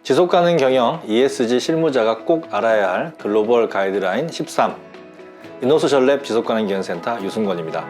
지속가능 경영 ESG 실무자가 꼭 알아야 할 글로벌 가이드라인 13 이노스셜랩 지속가능 경영센터 유승권입니다.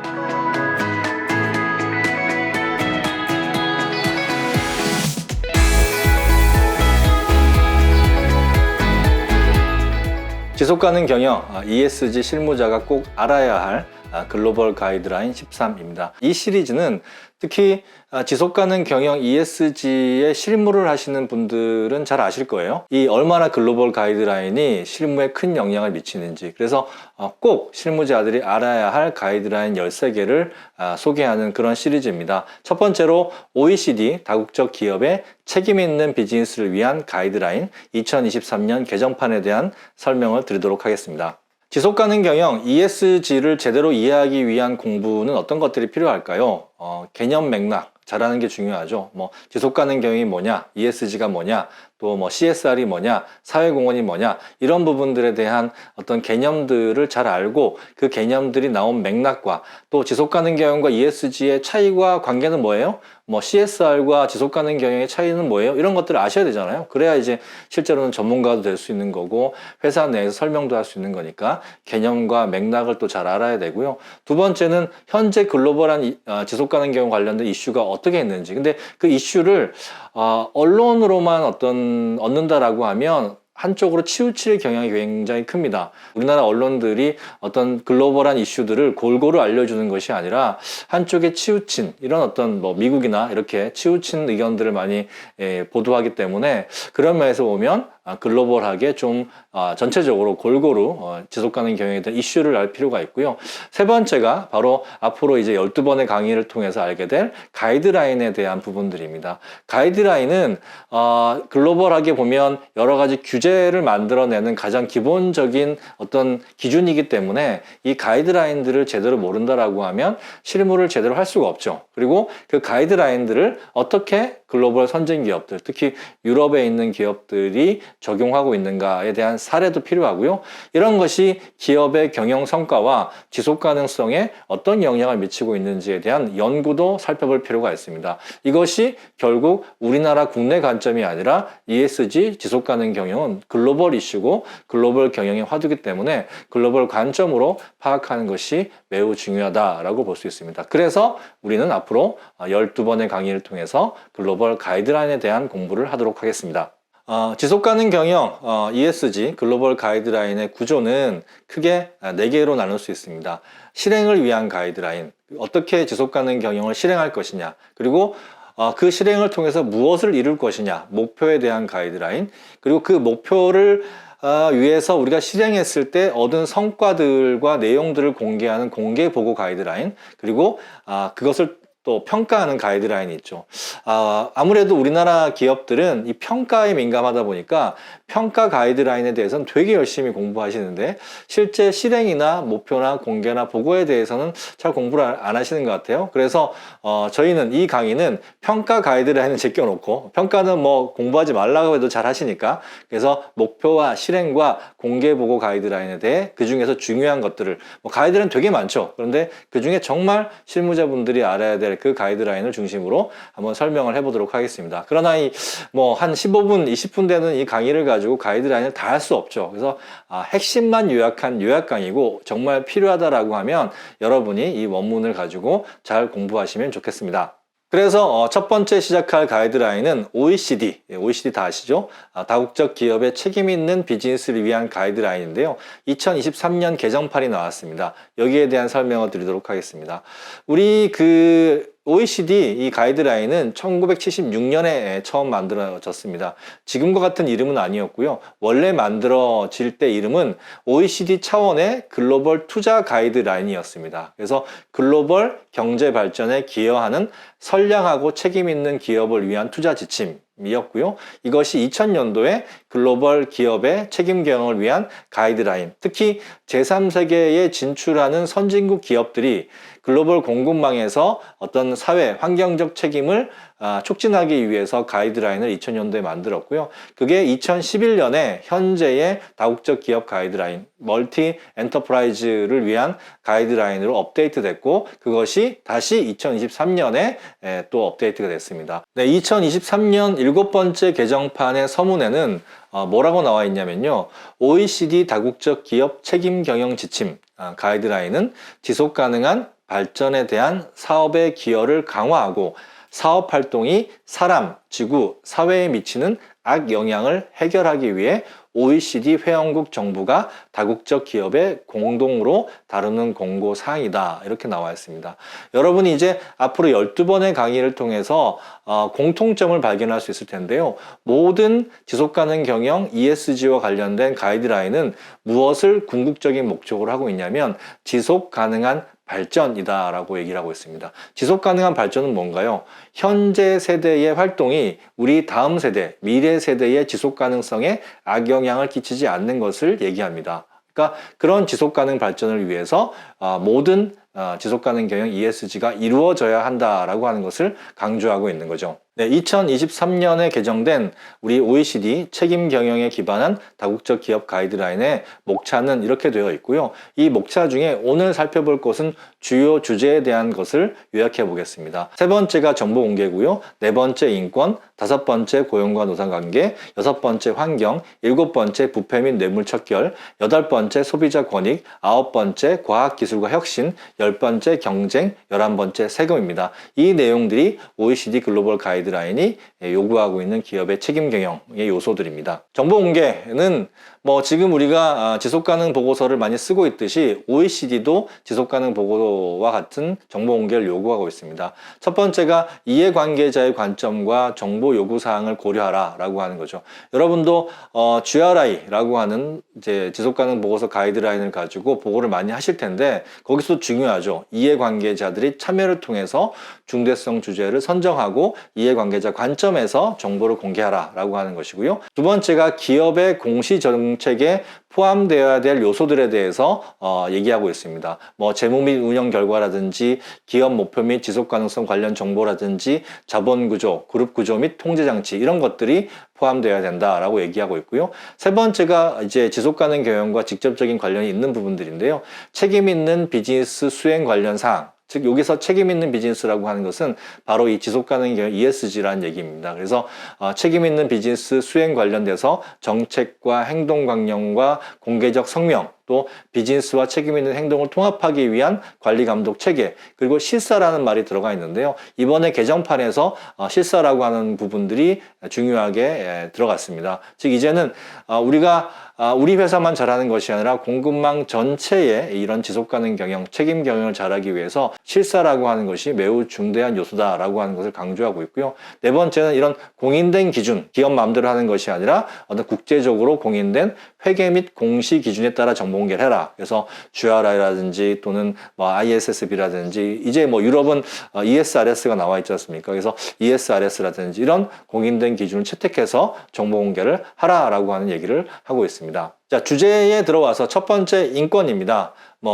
지속가능 경영 ESG 실무자가 꼭 알아야 할 글로벌 가이드라인 13입니다. 이 시리즈는 특히 지속가능 경영 ESG에 실무를 하시는 분들은 잘 아실 거예요. 이 얼마나 글로벌 가이드라인이 실무에 큰 영향을 미치는지, 그래서 꼭 실무자들이 알아야 할 가이드라인 13개를 소개하는 그런 시리즈입니다. 첫 번째로 OECD 다국적 기업의 책임 있는 비즈니스를 위한 가이드라인 2023년 개정판에 대한 설명을 드리도록 하겠습니다. 지속가능 경영 ESG를 제대로 이해하기 위한 공부는 어떤 것들이 필요할까요? 개념 맥락 잘 아는 게 중요하죠. 지속가능 경영이 뭐냐, ESG가 뭐냐, 또 CSR이 뭐냐, 사회공헌이 뭐냐, 이런 부분들에 대한 어떤 개념들을 잘 알고 그 개념들이 나온 맥락과 또 지속가능 경영과 ESG의 차이와 관계는 뭐예요? CSR과 지속가능 경영의 차이는 뭐예요? 이런 것들을 아셔야 되잖아요. 그래야 이제 실제로는 전문가도 될 수 있는 거고 회사 내에서 설명도 할 수 있는 거니까 개념과 맥락을 또 잘 알아야 되고요. 두 번째는 현재 글로벌한 지속가능 경영 관련된 이슈가 어떻게 있는지. 근데 그 이슈를 언론으로만 얻는다라고 하면 한쪽으로 치우칠 경향이 굉장히 큽니다. 우리나라 언론들이 어떤 글로벌한 이슈들을 골고루 알려주는 것이 아니라 한쪽에 치우친 이런 어떤 미국이나 이렇게 치우친 의견들을 많이 보도하기 때문에 그런 면에서 보면 글로벌하게 좀 전체적으로 골고루 지속가능 경영에 대한 이슈를 알 필요가 있고요. 세 번째가 바로 앞으로 이제 12번의 강의를 통해서 알게 될 가이드라인에 대한 부분들입니다. 가이드라인은 글로벌하게 보면 여러 가지 규제를 만들어내는 가장 기본적인 어떤 기준이기 때문에 이 가이드라인들을 제대로 모른다라고 하면 실무를 제대로 할 수가 없죠. 그리고 그 가이드라인들을 어떻게 글로벌 선진 기업들, 특히 유럽에 있는 기업들이 적용하고 있는가에 대한 사례도 필요하고요. 이런 것이 기업의 경영 성과와 지속 가능성에 어떤 영향을 미치고 있는지에 대한 연구도 살펴볼 필요가 있습니다. 이것이 결국 우리나라 국내 관점이 아니라 ESG 지속 가능 경영은 글로벌 이슈고 글로벌 경영의 화두이기 때문에 글로벌 관점으로 파악하는 것이 매우 중요하다라고 볼 수 있습니다. 그래서 우리는 앞으로 12번의 강의를 통해서 글로벌 가이드라인에 대한 공부를 하도록 하겠습니다. 지속가능 경영 ESG 글로벌 가이드라인의 구조는 크게 4개로 나눌 수 있습니다. 실행을 위한 가이드라인, 어떻게 지속가능 경영을 실행할 것이냐, 그리고 그 실행을 통해서 무엇을 이룰 것이냐, 목표에 대한 가이드라인, 그리고 그 목표를 위해서 우리가 실행했을 때 얻은 성과들과 내용들을 공개하는 공개 보고 가이드라인, 그리고 그것을 또 평가하는 가이드라인이 있죠. 아무래도 우리나라 기업들은 이 평가에 민감하다 보니까 평가 가이드라인에 대해서는 되게 열심히 공부하시는데 실제 실행이나 목표나 공개나 보고에 대해서는 잘 공부를 안 하시는 것 같아요. 그래서 저희는 이 강의는 평가 가이드라인을 제껴놓고, 평가는 공부하지 말라고 해도 잘 하시니까, 그래서 목표와 실행과 공개 보고 가이드라인에 대해 그 중에서 중요한 것들을, 가이드라인 되게 많죠. 그런데 그 중에 정말 실무자분들이 알아야 될 그 가이드라인을 중심으로 한번 설명을 해보도록 하겠습니다. 그러나 한 15분, 20분 되는 이 강의를 가지고 가이드라인을 다 할 수 없죠. 그래서 핵심만 요약한 요약 강의고 정말 필요하다라고 하면 여러분이 이 원문을 가지고 잘 공부하시면 좋겠습니다. 그래서 첫 번째 시작할 가이드라인은 OECD 다 아시죠? 다국적 기업의 책임 있는 비즈니스를 위한 가이드라인인데요. 2023년 개정판이 나왔습니다. 여기에 대한 설명을 드리도록 하겠습니다. 우리 OECD 이 가이드라인은 1976년에 처음 만들어졌습니다. 지금과 같은 이름은 아니었고요. 원래 만들어질 때 이름은 OECD 차원의 글로벌 투자 가이드라인이었습니다. 그래서 글로벌 경제 발전에 기여하는 선량하고 책임 있는 기업을 위한 투자 지침이었고요. 이것이 2000년도에 글로벌 기업의 책임 경영을 위한 가이드라인, 특히 제3세계에 진출하는 선진국 기업들이 글로벌 공급망에서 어떤 사회, 환경적 책임을 촉진하기 위해서 가이드라인을 2000년도에 만들었고요. 그게 2011년에 현재의 다국적 기업 가이드라인, 멀티 엔터프라이즈를 위한 가이드라인으로 업데이트됐고, 그것이 다시 2023년에 또 업데이트가 됐습니다. 네, 2023년 7번째 개정판의 서문에는 뭐라고 나와 있냐면요. OECD 다국적 기업 책임 경영 지침 가이드라인은 지속 가능한 발전에 대한 사업의 기여를 강화하고 사업 활동이 사람, 지구, 사회에 미치는 악영향을 해결하기 위해 OECD 회원국 정부가 다국적 기업에 공동으로 다루는 공고 사항이다. 이렇게 나와 있습니다. 여러분이 이제 앞으로 12번의 강의를 통해서 공통점을 발견할 수 있을 텐데요. 모든 지속가능 경영 ESG와 관련된 가이드라인은 무엇을 궁극적인 목적으로 하고 있냐면 지속 가능한 발전이다 라고 얘기를 하고 있습니다. 지속 가능한 발전은 뭔가요? 현재 세대의 활동이 우리 다음 세대, 미래 세대의 지속 가능성에 악영향을 끼치지 않는 것을 얘기합니다. 그러니까 그런 지속 가능 발전을 위해서 모든 지속 가능 경영 ESG가 이루어져야 한다라고 하는 것을 강조하고 있는 거죠. 네, 2023년에 개정된 우리 OECD 책임 경영에 기반한 다국적 기업 가이드라인의 목차는 이렇게 되어 있고요. 이 목차 중에 오늘 살펴볼 것은 주요 주제에 대한 것을 요약해 보겠습니다. 세 번째가 정보 공개고요. 네 번째 인권, 다섯 번째 고용과 노사관계, 여섯 번째 환경, 일곱 번째 부패 및 뇌물 척결, 여덟 번째 소비자 권익, 아홉 번째 과학기술과 혁신, 열 번째 경쟁, 11번째 세금입니다. 이 내용들이 OECD 글로벌 가이드라인이 요구하고 있는 기업의 책임 경영의 요소들입니다. 정보 공개는 지금 우리가 지속가능 보고서를 많이 쓰고 있듯이 OECD도 지속가능 보고와 같은 정보 공개를 요구하고 있습니다. 첫 번째가 이해관계자의 관점과 정보 요구사항을 고려하라 라고 하는 거죠. 여러분도 GRI라고 하는 이제 지속가능 보고서 가이드라인을 가지고 보고를 많이 하실 텐데 거기서도 중요하죠. 이해관계자들이 참여를 통해서 중대성 주제를 선정하고 이해관계자 관점에서 정보를 공개하라 라고 하는 것이고요. 두 번째가 기업의 공시 정책에 포함되어야 될 요소들에 대해서 얘기하고 있습니다. 재무 및 운영 결과라든지 기업 목표 및 지속 가능성 관련 정보라든지 자본 구조, 그룹 구조 및 통제 장치 이런 것들이 포함되어야 된다라고 얘기하고 있고요. 세 번째가 이제 지속 가능 경영과 직접적인 관련이 있는 부분들인데요. 책임 있는 비즈니스 수행 관련 사항, 즉 여기서 책임 있는 비즈니스라고 하는 것은 바로 이 지속가능 경영 ESG라는 얘기입니다. 그래서 책임 있는 비즈니스 수행 관련돼서 정책과 행동 강령과 공개적 성명, 또 비즈니스와 책임 있는 행동을 통합하기 위한 관리 감독 체계, 그리고 실사라는 말이 들어가 있는데요. 이번에 개정판에서 실사라고 하는 부분들이 중요하게 들어갔습니다. 즉 이제는 우리가 우리 회사만 잘하는 것이 아니라 공급망 전체에 이런 지속가능 경영, 책임 경영을 잘하기 위해서 실사라고 하는 것이 매우 중대한 요소다라고 하는 것을 강조하고 있고요. 네 번째는 이런 공인된 기준, 기업 마음대로 하는 것이 아니라 어떤 국제적으로 공인된 회계 및 공시 기준에 따라 정보 공개를 해라. 그래서 GRI라든지 또는 ISSB라든지 이제 유럽은 ESRS가 나와 있지 않습니까? 그래서 ESRS라든지 이런 공인된 기준을 채택해서 정보 공개를 하라라고 하는 얘기를 하고 있습니다. 자, 주제에 들어와서 첫 번째 인권입니다.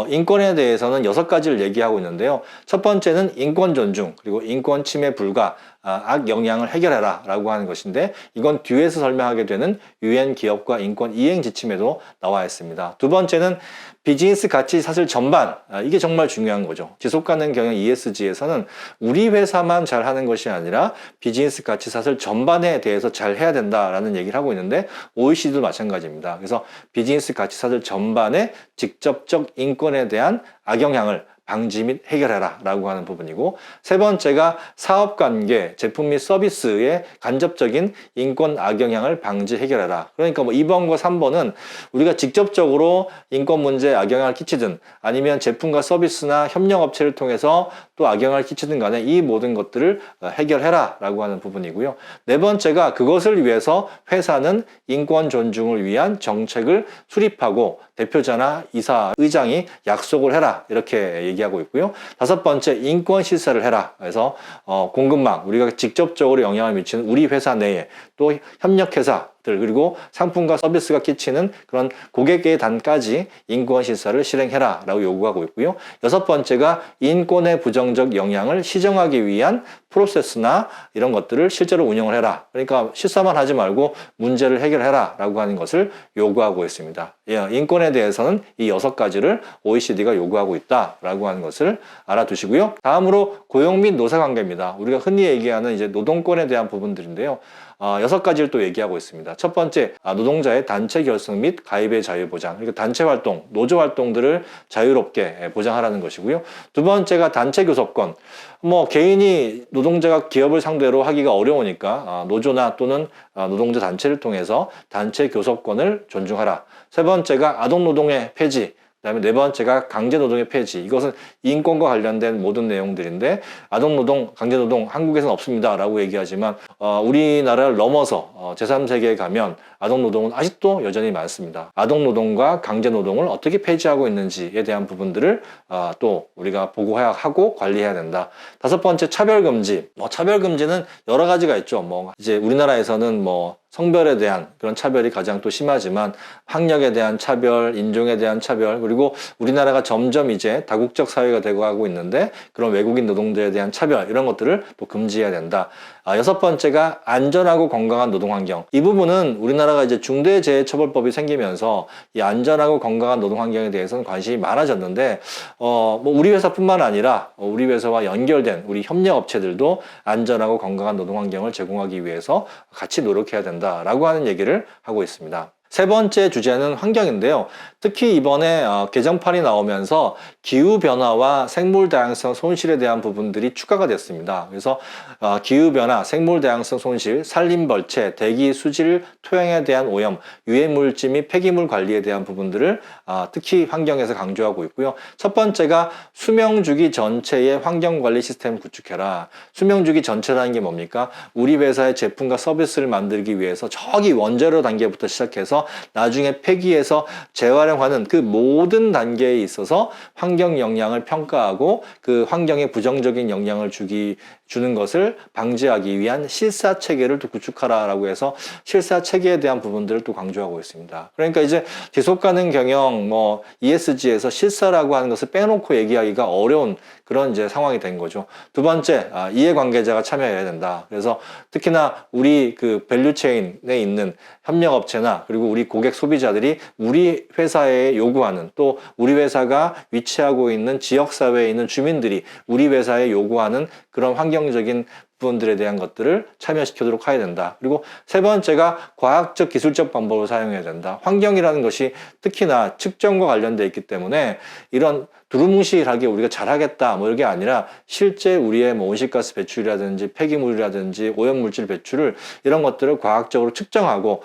인권에 대해서는 6가지를 얘기하고 있는데요. 첫 번째는 인권 존중, 그리고 인권 침해 불가, 악 영향을 해결해라 라고 하는 것인데 이건 뒤에서 설명하게 되는 UN 기업과 인권 이행 지침에도 나와 있습니다. 두 번째는 비즈니스 가치 사슬 전반, 이게 정말 중요한 거죠. 지속가능 경영 ESG에서는 우리 회사만 잘하는 것이 아니라 비즈니스 가치 사슬 전반에 대해서 잘 해야 된다라는 얘기를 하고 있는데 OECD도 마찬가지입니다. 그래서 비즈니스 가치 사슬 전반의 직접적 인권에 대한 악영향을 방지 및 해결해라 라고 하는 부분이고, 세 번째가 사업관계, 제품 및 서비스의 간접적인 인권 악영향을 방지 해결해라. 그러니까 2번과 3번은 우리가 직접적으로 인권 문제에 악영향을 끼치든 아니면 제품과 서비스나 협력업체를 통해서 또 악영향을 끼치든 간에 이 모든 것들을 해결해라 라고 하는 부분이고요. 네 번째가 그것을 위해서 회사는 인권 존중을 위한 정책을 수립하고 대표자나 이사, 의장이 약속을 해라 이렇게 얘기하고 있고요. 다섯 번째, 인권 실사를 해라. 그래서 공급망, 우리가 직접적으로 영향을 미치는 우리 회사 내에 또 협력회사, 것들, 그리고 상품과 서비스가 끼치는 그런 고객의 단까지 인권 실사를 실행해라 라고 요구하고 있고요. 여섯 번째가 인권의 부정적 영향을 시정하기 위한 프로세스나 이런 것들을 실제로 운영을 해라. 그러니까 실사만 하지 말고 문제를 해결해라 라고 하는 것을 요구하고 있습니다. 예, 인권에 대해서는 이 6가지를 OECD가 요구하고 있다라고 하는 것을 알아두시고요. 다음으로 고용 및 노사 관계입니다. 우리가 흔히 얘기하는 이제 노동권에 대한 부분들인데요. 6가지를 또 얘기하고 있습니다. 첫 번째, 노동자의 단체 결성 및 가입의 자유 보장. 그러니까 단체 활동, 노조 활동들을 자유롭게 보장하라는 것이고요. 두 번째가 단체 교섭권. 개인이 노동자가 기업을 상대로 하기가 어려우니까 노조나 또는 노동자 단체를 통해서 단체 교섭권을 존중하라. 세 번째가 아동노동의 폐지. 그다음에 네 번째가 강제노동의 폐지. 이것은 인권과 관련된 모든 내용들인데 아동노동, 강제노동 한국에서는 없습니다 라고 얘기하지만 우리나라를 넘어서 제3세계에 가면 아동노동은 아직도 여전히 많습니다. 아동노동과 강제노동을 어떻게 폐지하고 있는지에 대한 부분들을 또 우리가 보고하고 관리해야 된다. 다섯 번째, 차별금지. 차별금지는 여러 가지가 있죠. 이제 우리나라에서는 성별에 대한 그런 차별이 가장 또 심하지만 학력에 대한 차별, 인종에 대한 차별, 그리고 우리나라가 점점 이제 다국적 사회가 되고 하고 있는데 그런 외국인 노동자에 대한 차별 이런 것들을 또 금지해야 된다. 여섯 번째가 안전하고 건강한 노동 환경. 이 부분은 우리나라가 이제 중대재해처벌법이 생기면서 이 안전하고 건강한 노동 환경에 대해서는 관심이 많아졌는데 우리 회사뿐만 아니라 우리 회사와 연결된 우리 협력 업체들도 안전하고 건강한 노동 환경을 제공하기 위해서 같이 노력해야 된다라고 하는 얘기를 하고 있습니다. 세 번째 주제는 환경인데요. 특히 이번에 개정판이 나오면서 기후변화와 생물다양성 손실에 대한 부분들이 추가가 됐습니다. 그래서 기후변화, 생물다양성 손실, 산림벌채, 대기 수질, 토양에 대한 오염, 유해물질 및 폐기물 관리에 대한 부분들을 특히 환경에서 강조하고 있고요. 첫 번째가 수명주기 전체의 환경관리 시스템을 구축해라. 수명주기 전체라는 게 뭡니까? 우리 회사의 제품과 서비스를 만들기 위해서 저기 원재료 단계부터 시작해서 나중에 폐기해서 재활용하는 그 모든 단계에 있어서 환경 영향을 평가하고 그 환경에 부정적인 영향을 주는 것을 방지하기 위한 실사 체계를 또 구축하라라고 해서 실사 체계에 대한 부분들을 또 강조하고 있습니다. 그러니까 이제 지속 가능 경영 ESG에서 실사라고 하는 것을 빼놓고 얘기하기가 어려운 그런 이제 상황이 된 거죠. 두 번째, 이해관계자가 참여해야 된다. 그래서 특히나 우리 그 밸류체인에 있는 협력업체나 그리고 우리 고객 소비자들이 우리 회사에 요구하는 또 우리 회사가 위치하고 있는 지역사회에 있는 주민들이 우리 회사에 요구하는 그런 환경적인 부분들에 대한 것들을 참여시키도록 해야 된다. 그리고 세 번째가 과학적 기술적 방법을 사용해야 된다. 환경이라는 것이 특히나 측정과 관련되어 있기 때문에 이런 두루뭉실하게 우리가 잘하겠다 이게 아니라 실제 우리의 온실가스 배출이라든지 폐기물이라든지 오염물질 배출을 이런 것들을 과학적으로 측정하고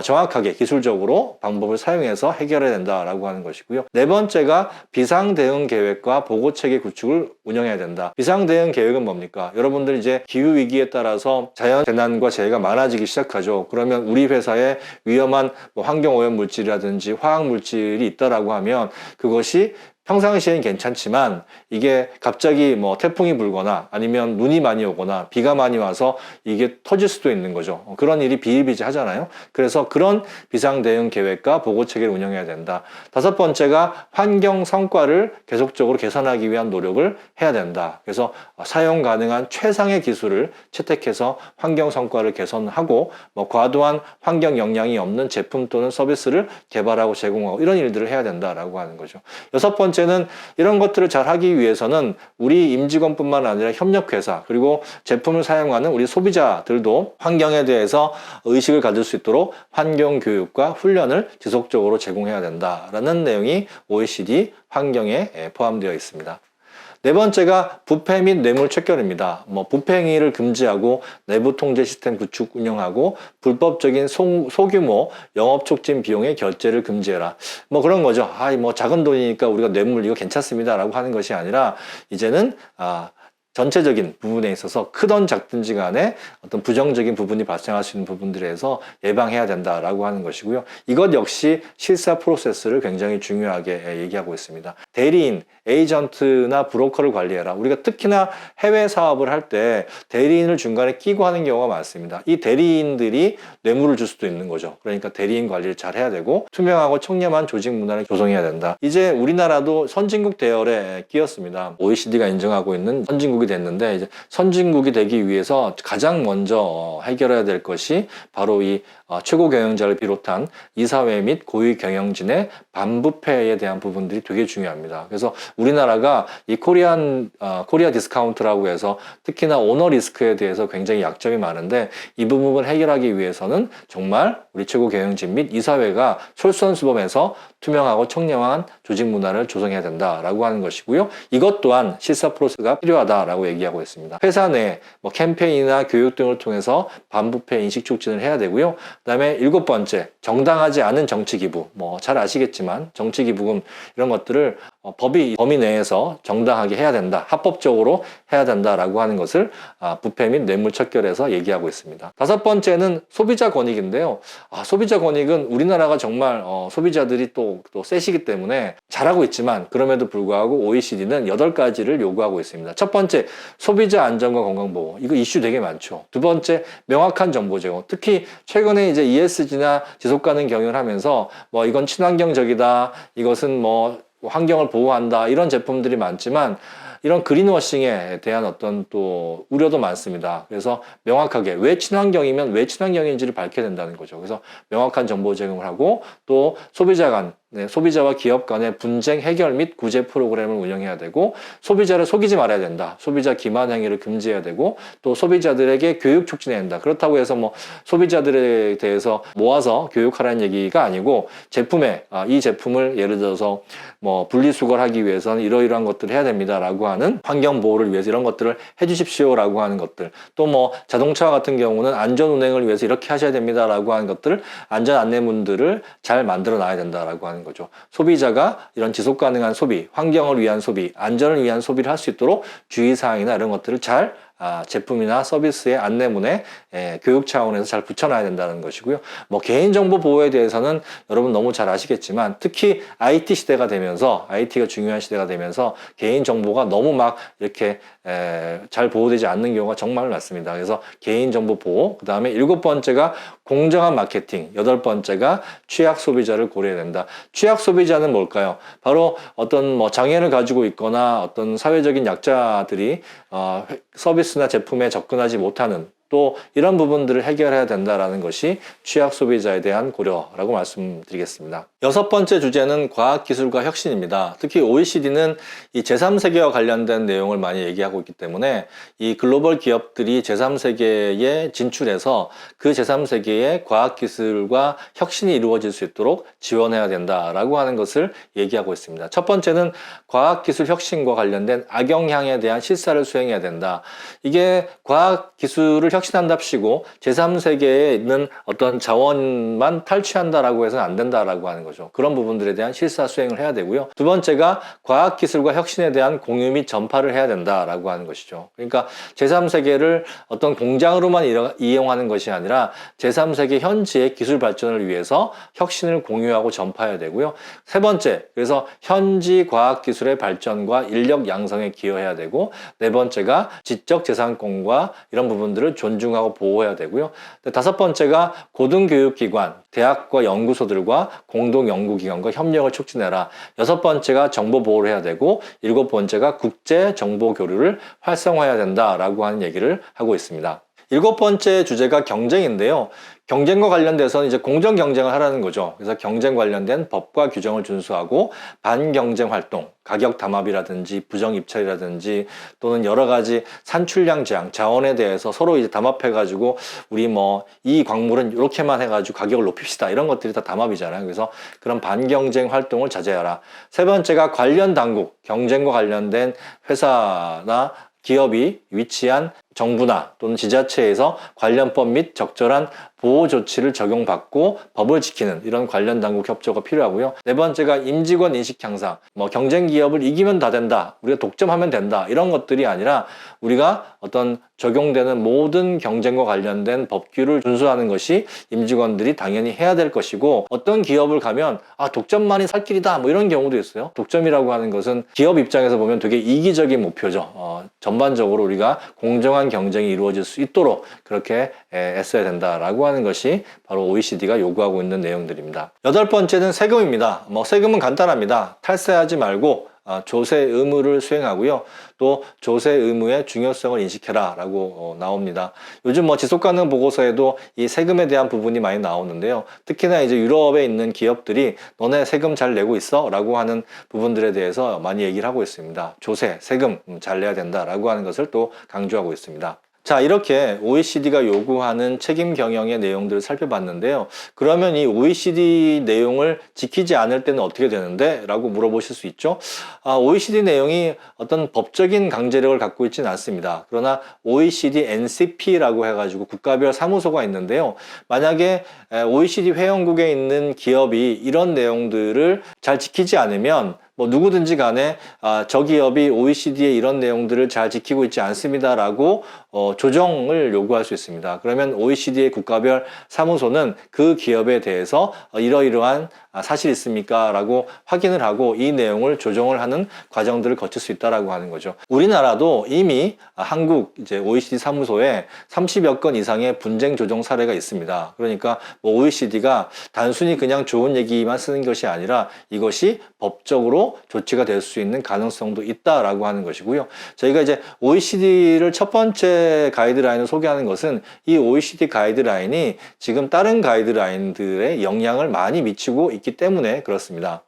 정확하게 기술적으로 방법을 사용해서 해결해야 된다라고 하는 것이고요. 네 번째가 비상대응 계획과 보고체계 구축을 운영해야 된다. 비상대응 계획은 뭡니까? 여러분들 이제 기후위기에 따라서 자연재난과 재해가 많아지기 시작하죠. 그러면 우리 회사에 위험한 환경오염물질이라든지 화학물질이 있다라고 하면 그것이 평상시에는 괜찮지만 이게 갑자기 태풍이 불거나 아니면 눈이 많이 오거나 비가 많이 와서 이게 터질 수도 있는 거죠. 그런 일이 비일비재하잖아요. 그래서 그런 비상대응 계획과 보고체계를 운영해야 된다. 다섯 번째가 환경 성과를 계속적으로 개선하기 위한 노력을 해야 된다. 그래서 사용 가능한 최상의 기술을 채택해서 환경 성과를 개선하고 과도한 환경 영향이 없는 제품 또는 서비스를 개발하고 제공하고 이런 일들을 해야 된다라고 하는 거죠. 여섯 번째는 이런 것들을 잘 하기 위해서는 우리 임직원뿐만 아니라 협력회사 그리고 제품을 사용하는 우리 소비자들도 환경에 대해서 의식을 가질 수 있도록 환경 교육과 훈련을 지속적으로 제공해야 된다라는 내용이 OECD 환경에 포함되어 있습니다. 네 번째가 부패 및 뇌물 채권입니다. 부패 행위를 금지하고 내부 통제 시스템 구축 운영하고 불법적인 소규모 영업 촉진 비용의 결제를 금지해라. 그런 거죠. 작은 돈이니까 우리가 뇌물 이거 괜찮습니다라고 하는 것이 아니라 이제는 전체적인 부분에 있어서 크던 작든지 간에 어떤 부정적인 부분이 발생할 수 있는 부분들에서 예방해야 된다라고 하는 것이고요. 이것 역시 실사 프로세스를 굉장히 중요하게 얘기하고 있습니다. 대리인, 에이전트나 브로커를 관리해라. 우리가 특히나 해외 사업을 할 때 대리인을 중간에 끼고 하는 경우가 많습니다. 이 대리인들이 뇌물을 줄 수도 있는 거죠. 그러니까 대리인 관리를 잘 해야 되고 투명하고 청렴한 조직 문화를 조성해야 된다. 이제 우리나라도 선진국 대열에 끼었습니다. OECD가 인정하고 있는 선진국이 됐는데 이제 선진국이 되기 위해서 가장 먼저 해결해야 될 것이 바로 이 최고 경영자를 비롯한 이사회 및 고위 경영진의 반부패에 대한 부분들이 되게 중요합니다. 그래서 우리나라가 이 코리아 디스카운트라고 해서 특히나 오너 리스크에 대해서 굉장히 약점이 많은데 이 부분을 해결하기 위해서는 정말 우리 최고 경영진 및 이사회가 솔선수범해서 투명하고 청렴한 조직 문화를 조성해야 된다라고 하는 것이고요. 이것 또한 실사 프로세스가 필요하다라고 얘기하고 있습니다. 회사 내 캠페인이나 교육 등을 통해서 반부패 인식 촉진을 해야 되고요. 그다음에 7번째, 정당하지 않은 정치 기부. 잘 아시겠지만 정치 기부금 이런 것들을 범위 내에서 정당하게 해야 된다. 합법적으로 해야 된다라고 하는 것을 부패 및 뇌물 척결에서 얘기하고 있습니다. 5번째는 소비자 권익인데요. 소비자 권익은 우리나라가 정말 소비자들이 또 세시기 때문에 잘하고 있지만 그럼에도 불구하고 OECD는 8가지를 요구하고 있습니다. 첫 번째, 소비자 안전과 건강보호. 이거 이슈 되게 많죠. 두 번째, 명확한 정보 제공. 특히 최근에 이제 ESG나 지속가능 경영을 하면서 이건 친환경적이다. 이것은 환경을 보호한다. 이런 제품들이 많지만 이런 그린워싱에 대한 어떤 또 우려도 많습니다. 그래서 명확하게 왜 친환경이면 왜 친환경인지를 밝혀야 된다는 거죠. 그래서 명확한 정보 제공을 하고 또 소비자와 기업 간의 분쟁 해결 및 구제 프로그램을 운영해야 되고 소비자를 속이지 말아야 된다. 소비자 기만 행위를 금지해야 되고 또 소비자들에게 교육 촉진해야 된다. 그렇다고 해서 소비자들에 대해서 모아서 교육하라는 얘기가 아니고 이 제품을 예를 들어서 분리수거하기 위해서는 이러이러한 것들을 해야 됩니다라고 하는 환경 보호를 위해서 이런 것들을 해주십시오라고 하는 것들 또 자동차 같은 경우는 안전 운행을 위해서 이렇게 하셔야 됩니다라고 하는 것들을 안전 안내문들을 잘 만들어 놔야 된다라고 하는 거죠. 소비자가 이런 지속 가능한 소비, 환경을 위한 소비, 안전을 위한 소비를 할 수 있도록 주의사항이나 이런 것들을 잘 제품이나 서비스의 안내문에 교육 차원에서 잘 붙여놔야 된다는 것이고요. 개인정보 보호에 대해서는 여러분 너무 잘 아시겠지만 특히 IT 시대가 되면서 IT가 중요한 시대가 되면서 개인정보가 너무 이렇게 잘 보호되지 않는 경우가 정말 많습니다. 그래서 개인정보 보호, 그 다음에 7번째가 공정한 마케팅, 8번째가 취약 소비자를 고려해야 된다. 취약 소비자는 뭘까요? 바로 어떤 장애를 가지고 있거나 어떤 사회적인 약자들이 서비스나 제품에 접근하지 못하는 또 이런 부분들을 해결해야 된다는 것이 취약 소비자에 대한 고려라고 말씀드리겠습니다. 6번째 주제는 과학기술과 혁신입니다. 특히 OECD는 이 제3세계와 관련된 내용을 많이 얘기하고 있기 때문에 이 글로벌 기업들이 제3세계에 진출해서 그 제3세계의 과학기술과 혁신이 이루어질 수 있도록 지원해야 된다라고 하는 것을 얘기하고 있습니다. 첫 번째는 과학기술 혁신과 관련된 악영향에 대한 실사를 수행해야 된다. 이게 과학기술을 혁신한답시고 제3세계에 있는 어떤 자원만 탈취한다라고 해서는 안 된다라고 하는 거죠. 그런 부분들에 대한 실사 수행을 해야 되고요. 두 번째가 과학기술과 혁신에 대한 공유 및 전파를 해야 된다라고 하는 것이죠. 그러니까 제3세계를 어떤 공장으로만 이용하는 것이 아니라 제3세계 현지의 기술 발전을 위해서 혁신을 공유하고 전파해야 되고요. 세 번째, 그래서 현지 과학기술의 발전과 인력 양성에 기여해야 되고 네 번째가 지적재산권과 이런 부분들을 존중하고 보호해야 되고요. 다섯 번째가 고등교육기관, 대학과 연구소들과 공동연구기관과 협력을 촉진해라. 여섯 번째가 정보보호를 해야 되고 일곱 번째가 국제정보교류를 활성화해야 된다라고 하는 얘기를 하고 있습니다. 일곱 번째 주제가 경쟁인데요. 경쟁과 관련돼서는 이제 공정 경쟁을 하라는 거죠. 그래서 경쟁 관련된 법과 규정을 준수하고 반경쟁 활동, 가격 담합이라든지 부정 입찰이라든지 또는 여러 가지 산출량 제한, 자원에 대해서 서로 이제 담합해가지고 우리 이 광물은 이렇게만 해가지고 가격을 높입시다. 이런 것들이 다 담합이잖아요. 그래서 그런 반경쟁 활동을 자제하라. 세 번째가 관련 당국, 경쟁과 관련된 회사나 기업이 위치한 정부나 또는 지자체에서 관련법 및 적절한 보호 조치를 적용받고 법을 지키는 이런 관련 당국 협조가 필요하고요. 네 번째가 임직원 인식 향상. 경쟁 기업을 이기면 다 된다. 우리가 독점하면 된다. 이런 것들이 아니라 우리가 어떤 적용되는 모든 경쟁과 관련된 법규를 준수하는 것이 임직원들이 당연히 해야 될 것이고, 어떤 기업을 가면 독점만이 살 길이다 이런 경우도 있어요. 독점이라고 하는 것은 기업 입장에서 보면 되게 이기적인 목표죠. 전반적으로 우리가 공정한 경쟁이 이루어질 수 있도록 그렇게 애써야 된다라고 하는 것이 바로 OECD가 요구하고 있는 내용들입니다. 여덟 번째는 세금입니다. 세금은 간단합니다. 탈세하지 말고 조세 의무를 수행하고요. 또 조세 의무의 중요성을 인식해라 라고 나옵니다. 요즘 지속가능 보고서에도 이 세금에 대한 부분이 많이 나오는데요. 특히나 이제 유럽에 있는 기업들이 너네 세금 잘 내고 있어? 라고 하는 부분들에 대해서 많이 얘기를 하고 있습니다. 조세, 세금 잘 내야 된다 라고 하는 것을 또 강조하고 있습니다. 자, 이렇게 OECD가 요구하는 책임 경영의 내용들을 살펴봤는데요. 그러면 이 OECD 내용을 지키지 않을 때는 어떻게 되는데? 라고 물어보실 수 있죠. OECD 내용이 어떤 법적인 강제력을 갖고 있지는 않습니다. 그러나 OECD NCP라고 해가지고 국가별 사무소가 있는데요. 만약에 OECD 회원국에 있는 기업이 이런 내용들을 잘 지키지 않으면 누구든지 간에 저 기업이 OECD의 이런 내용들을 잘 지키고 있지 않습니다 라고 조정을 요구할 수 있습니다. 그러면 OECD의 국가별 사무소는 그 기업에 대해서 이러이러한 사실 있습니까? 라고 확인을 하고 이 내용을 조정을 하는 과정들을 거칠 수 있다라고 하는 거죠. 우리나라도 이미 한국 이제 OECD 사무소에 30여 건 이상의 분쟁 조정 사례가 있습니다. 그러니까 OECD가 단순히 그냥 좋은 얘기만 쓰는 것이 아니라 이것이 법적으로 조치가 될 수 있는 가능성도 있다라고 하는 것이고요. 저희가 이제 OECD를 첫 번째 가이드라인을 소개하는 것은 이 OECD 가이드라인이 지금 다른 가이드라인들의 영향을 많이 미치고 있기 때문에 그렇습니다.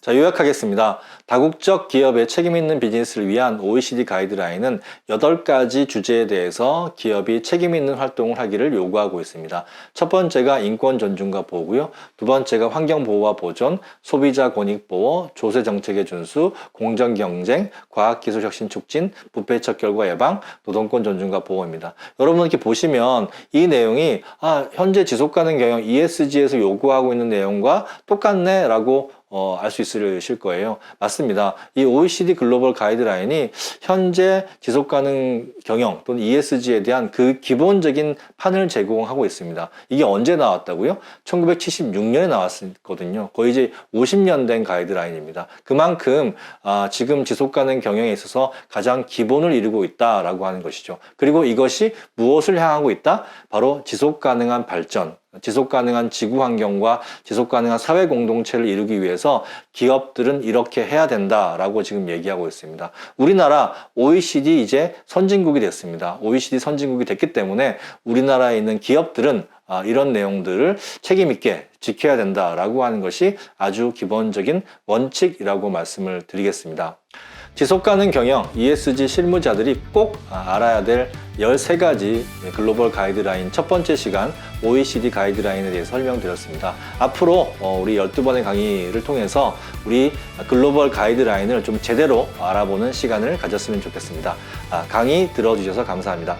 자, 요약하겠습니다. 다국적 기업의 책임 있는 비즈니스를 위한 OECD 가이드라인은 8가지 주제에 대해서 기업이 책임 있는 활동을 하기를 요구하고 있습니다. 첫 번째가 인권 존중과 보호고요. 두 번째가 환경 보호와 보존, 소비자 권익 보호, 조세 정책의 준수, 공정 경쟁, 과학 기술 혁신 촉진, 부패 척결과 예방, 노동권 존중과 보호입니다. 여러분 이렇게 보시면 이 내용이 현재 지속 가능 경영 ESG에서 요구하고 있는 내용과 똑같네 라고 알 수 있으실 거예요. 맞습니다. 이 OECD 글로벌 가이드라인이 현재 지속가능 경영 또는 ESG에 대한 그 기본적인 판을 제공하고 있습니다. 이게 언제 나왔다고요? 1976년에 나왔거든요. 거의 이제 50년 된 가이드라인입니다. 그만큼 지금 지속가능 경영에 있어서 가장 기본을 이루고 있다라고 하는 것이죠. 그리고 이것이 무엇을 향하고 있다? 바로 지속가능한 발전, 지속가능한 지구환경과 지속가능한 사회 공동체를 이루기 위해서 기업들은 이렇게 해야 된다라고 지금 얘기하고 있습니다. 우리나라 OECD 이제 선진국이 됐습니다. OECD 선진국이 됐기 때문에 우리나라에 있는 기업들은 이런 내용들을 책임 있게 지켜야 된다라고 하는 것이 아주 기본적인 원칙이라고 말씀을 드리겠습니다. 지속가능 경영 ESG 실무자들이 꼭 알아야 될 13가지 글로벌 가이드라인 첫 번째 시간 OECD 가이드라인에 대해서 설명드렸습니다. 앞으로 우리 12번의 강의를 통해서 우리 글로벌 가이드라인을 좀 제대로 알아보는 시간을 가졌으면 좋겠습니다. 강의 들어주셔서 감사합니다.